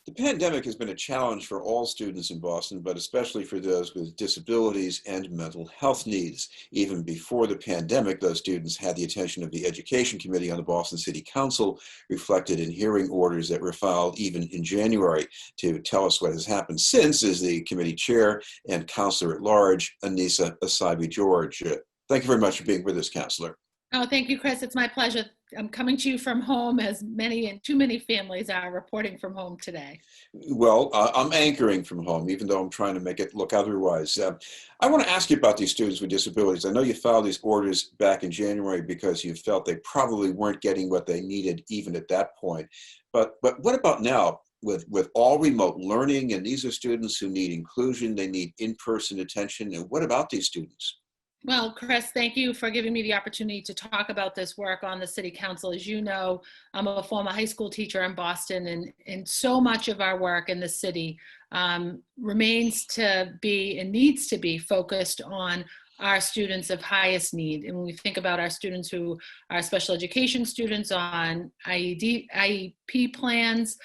The pandemic has been a challenge for all students in Boston, but especially for those with disabilities and mental health needs. Even before the pandemic, those students had the attention of the Education Committee on the Boston City Council, reflected in hearing orders that were filed even in January. To tell us what has happened since is the committee chair and Councilor at Large, Annissa Essaibi-George. Thank you very much for being with us, Councilor. Oh, thank you, Chris. It's my pleasure. I'm coming to you from home, as many and too many families are reporting from home today. Well, I'm anchoring from home, even though I'm trying to make it look otherwise. I want to ask you about these students with disabilities. I know you filed these orders back in January because you felt they probably weren't getting what they needed even at that point. But what about now with all remote learning? And these are students who need inclusion, they need in-person attention. And what about these students? Well, Chris, thank you for giving me the opportunity to talk about this work on the City Council. As you know, I'm a former high school teacher in Boston, and so much of our work in the city remains to be and needs to be focused on our students of highest need. And when we think about our students who are special education students on IEP plans,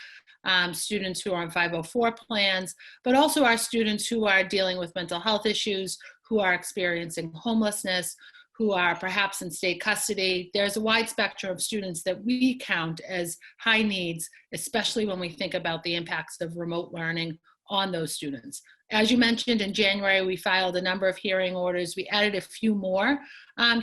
students who are on 504 plans, but also our students who are dealing with mental health issues, who are experiencing homelessness, who are perhaps in state custody. There's a wide spectrum of students that we count as high needs, especially when we think about the impacts of remote learning on those students. As you mentioned, in January, we filed a number of hearing orders. We added a few more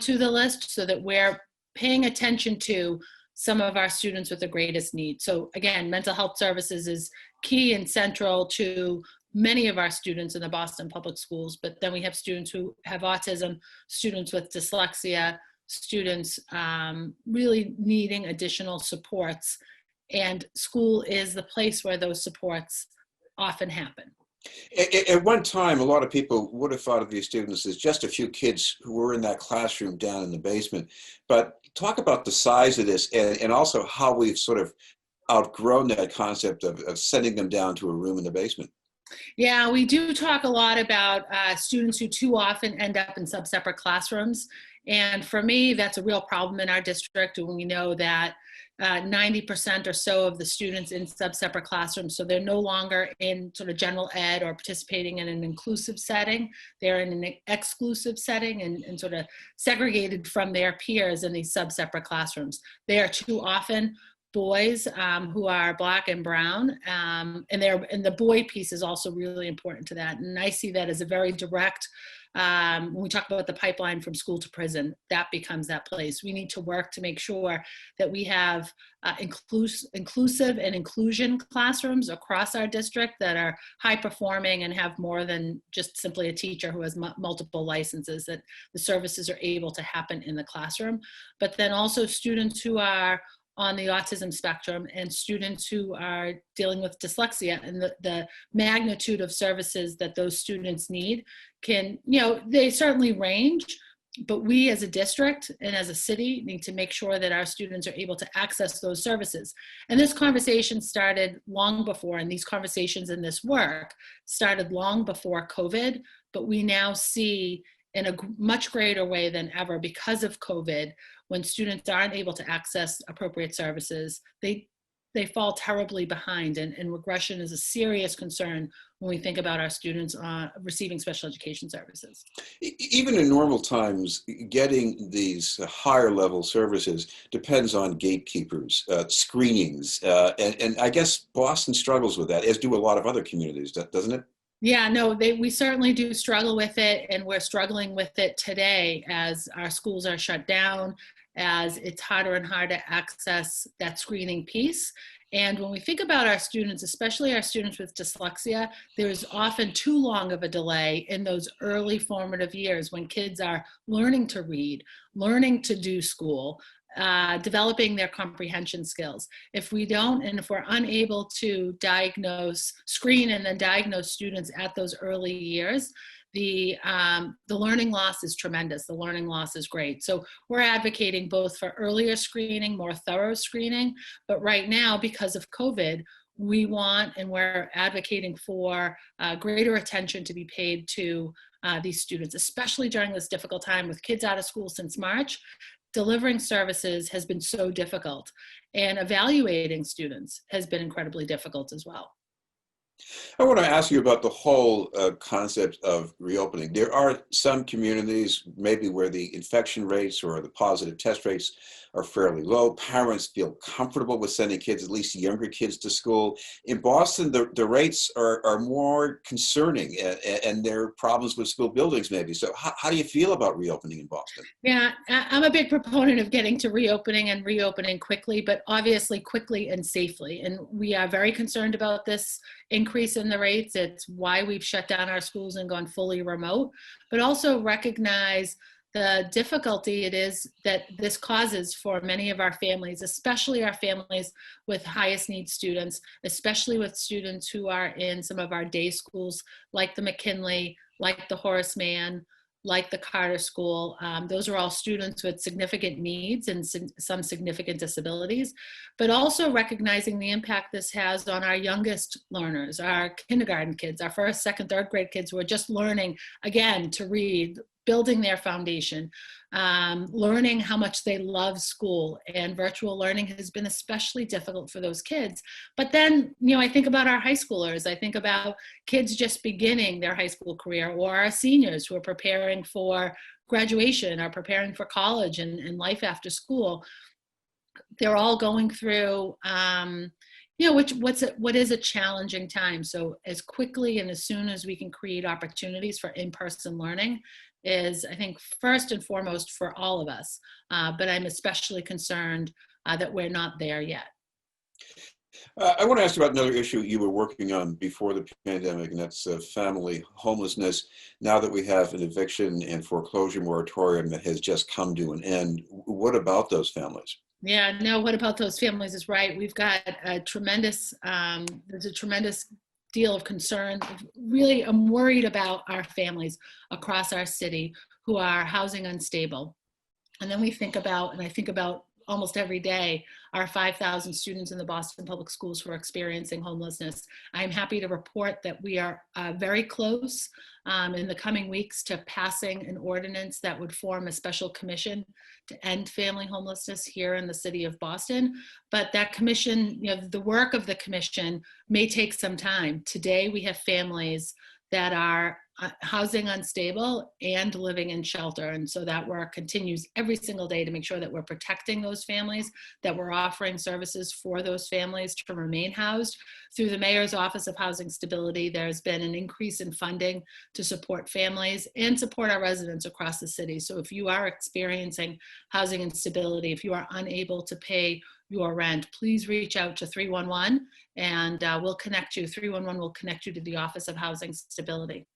to the list so that we're paying attention to some of our students with the greatest need. So again, mental health services is key and central to many of our students in the Boston public schools, but then we have students who have autism, students with dyslexia, students really needing additional supports. And school is the place where those supports often happen. At one time, a lot of people would have thought of these students as just a few kids who were in that classroom down in the basement. But talk about the size of this and also how we've sort of outgrown that concept of sending them down to a room in the basement. Yeah, we do talk a lot about students who too often end up in sub-separate classrooms. And for me, that's a real problem in our district. And we know that 90% or so of the students in sub-separate classrooms, so they're no longer in sort of general ed or participating in an inclusive setting. They're in an exclusive setting and sort of segregated from their peers in these sub-separate classrooms. They are too often boys who are Black and brown, and the boy piece is also really important to that. And I see that as a very direct, when we talk about the pipeline from school to prison, that becomes that place. We need to work to make sure that we have inclusive and inclusion classrooms across our district that are high performing and have more than just simply a teacher who has multiple licenses, that the services are able to happen in the classroom. But then also students who are on the autism spectrum and students who are dealing with dyslexia, and the magnitude of services that those students need can, they certainly range, but we as a district and as a city need to make sure that our students are able to access those services. And this conversation started long before, and these conversations in this work started long before COVID, but we now see in a much greater way than ever because of COVID, when students aren't able to access appropriate services, they fall terribly behind, and regression is a serious concern when we think about our students receiving special education services. Even in normal times, getting these higher level services depends on gatekeepers, screenings, and I guess Boston struggles with that, as do a lot of other communities, doesn't it? Yeah, no, we certainly do struggle with it, and we're struggling with it today as our schools are shut down, as it's harder and harder to access that screening piece. And when we think about our students, especially our students with dyslexia, there's often too long of a delay in those early formative years when kids are learning to read, learning to do school, developing their comprehension skills. If we don't, and if we're unable to screen and then diagnose students at those early years, the learning loss is tremendous. The learning loss is great. So we're advocating both for earlier screening, more thorough screening, but right now, because of COVID, we want and we're advocating for greater attention to be paid to these students, especially during this difficult time with kids out of school since March. Delivering services has been so difficult, and evaluating students has been incredibly difficult as well. I want to ask you about the whole concept of reopening. There are some communities, maybe where the infection rates or the positive test rates are fairly low. Parents feel comfortable with sending kids, at least younger kids, to school. In Boston, the rates are more concerning, and there are problems with school buildings, maybe. So how do you feel about reopening in Boston? Yeah, I'm a big proponent of getting to reopening and reopening quickly, but obviously quickly and safely. And we are very concerned about this increase in the rates. It's why we've shut down our schools and gone fully remote, but also recognize the difficulty it is that this causes for many of our families, especially our families with highest need students, especially with students who are in some of our day schools, like the McKinley, like the Horace Mann, like the Carter School. Those are all students with significant needs and some significant disabilities, but also recognizing the impact this has on our youngest learners, our kindergarten kids, our first, second, third grade kids who are just learning, again, to read, building their foundation, learning how much they love school. And virtual learning has been especially difficult for those kids. But then, I think about our high schoolers. I think about kids just beginning their high school career, or our seniors who are preparing for graduation or preparing for college and life after school. They're all going through what is a challenging time. So as quickly and as soon as we can create opportunities for in-person learning is, I think, first and foremost for all of us. But I'm especially concerned that we're not there yet. I want to ask you about another issue you were working on before the pandemic, and that's family homelessness. Now that we have an eviction and foreclosure moratorium that has just come to an end, what about those families? Yeah, no, what about those families is right. We've got a tremendous, there's a tremendous deal of concern. Really, I'm worried about our families across our city who are housing unstable. And then we think about, and I think about almost every day, our 5,000 students in the Boston Public Schools who are experiencing homelessness. I'm happy to report that we are very close in the coming weeks to passing an ordinance that would form a special commission to end family homelessness here in the city of Boston. But that commission, the work of the commission may take some time. Today, we have families that are housing unstable and living in shelter. And so that work continues every single day to make sure that we're protecting those families, that we're offering services for those families to remain housed. Through the Mayor's Office of Housing Stability, there's been an increase in funding to support families and support our residents across the city. So if you are experiencing housing instability, if you are unable to pay your rent, please reach out to 311 and we'll connect you. 311 will connect you to the Office of Housing Stability.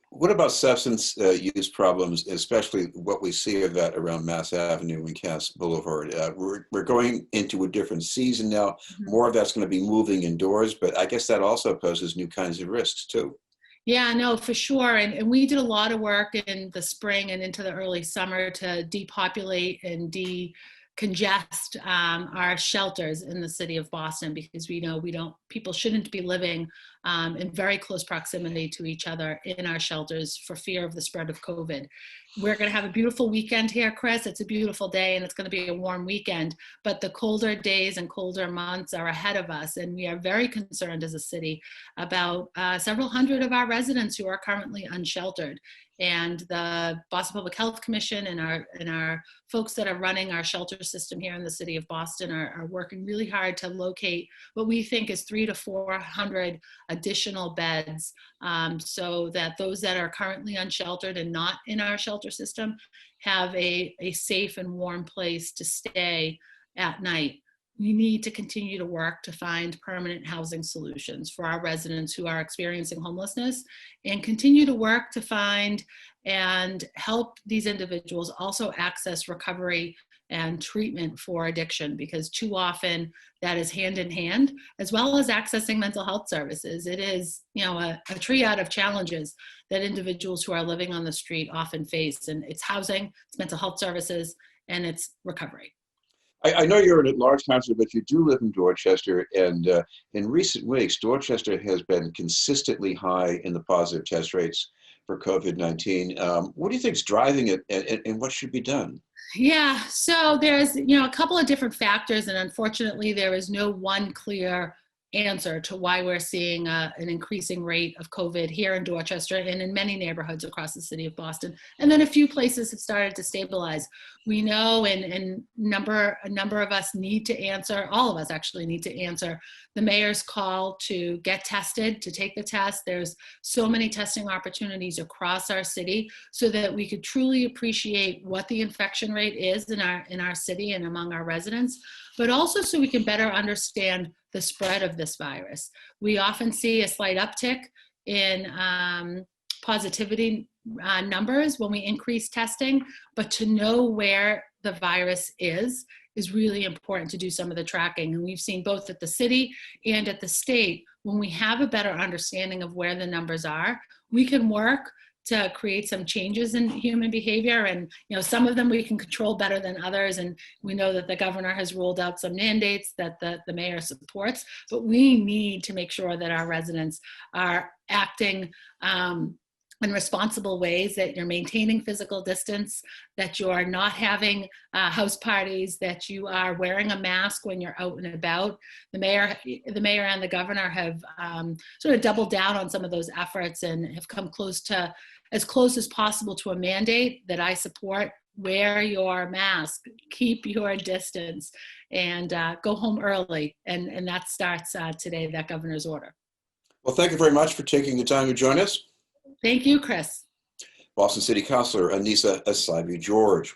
What about substance use problems, especially what we see of that around Mass Avenue and Cass Boulevard? We're going into a different season now. Mm-hmm. More of that's going to be moving indoors, but I guess that also poses new kinds of risks too. Yeah, no, for sure. And we did a lot of work in the spring and into the early summer to depopulate and decongest our shelters in the city of Boston, because we know people shouldn't be living in very close proximity to each other in our shelters for fear of the spread of COVID. We're going to have a beautiful weekend here, Chris. It's a beautiful day and it's going to be a warm weekend, but the colder days and colder months are ahead of us. And we are very concerned as a city about several hundred of our residents who are currently unsheltered. And the Boston Public Health Commission and our folks that are running our shelter system here in the city of Boston are working really hard to locate what we think is 300 to 400 additional beds, so that those that are currently unsheltered and not in our shelter system have a safe and warm place to stay at night. We need to continue to work to find permanent housing solutions for our residents who are experiencing homelessness, and continue to work to find and help these individuals also access recovery and treatment for addiction, because too often that is hand in hand, as well as accessing mental health services. It is, a triad of challenges that individuals who are living on the street often face, and it's housing, it's mental health services, and it's recovery. I know you're an at-large councilor, but you do live in Dorchester, and in recent weeks, Dorchester has been consistently high in the positive test rates for COVID-19. What do you think is driving it, and what should be done? Yeah, so there's a couple of different factors, and unfortunately, there is no one clear answer to why we're seeing an increasing rate of COVID here in Dorchester and in many neighborhoods across the city of Boston. And then a few places have started to stabilize. We know, and a number of us need to answer, all of us actually need to answer the mayor's call to get tested, to take the test. There's so many testing opportunities across our city so that we could truly appreciate what the infection rate is in our city and among our residents, but also so we can better understand the spread of this virus. We often see a slight uptick in positivity numbers when we increase testing, but to know where the virus is really important to do some of the tracking. And we've seen both at the city and at the state, when we have a better understanding of where the numbers are, we can work to create some changes in human behavior. And some of them we can control better than others. And we know that the governor has ruled out some mandates that the mayor supports, but we need to make sure that our residents are acting in responsible ways, that you're maintaining physical distance, that you are not having house parties, that you are wearing a mask when you're out and about. The mayor and the governor have sort of doubled down on some of those efforts and have come as close as possible to a mandate that I support. Wear your mask, keep your distance, and go home early. And that starts today, that governor's order. Well, thank you very much for taking the time to join us. Thank you, Chris. Boston City Councilor Annissa Essaibi-George.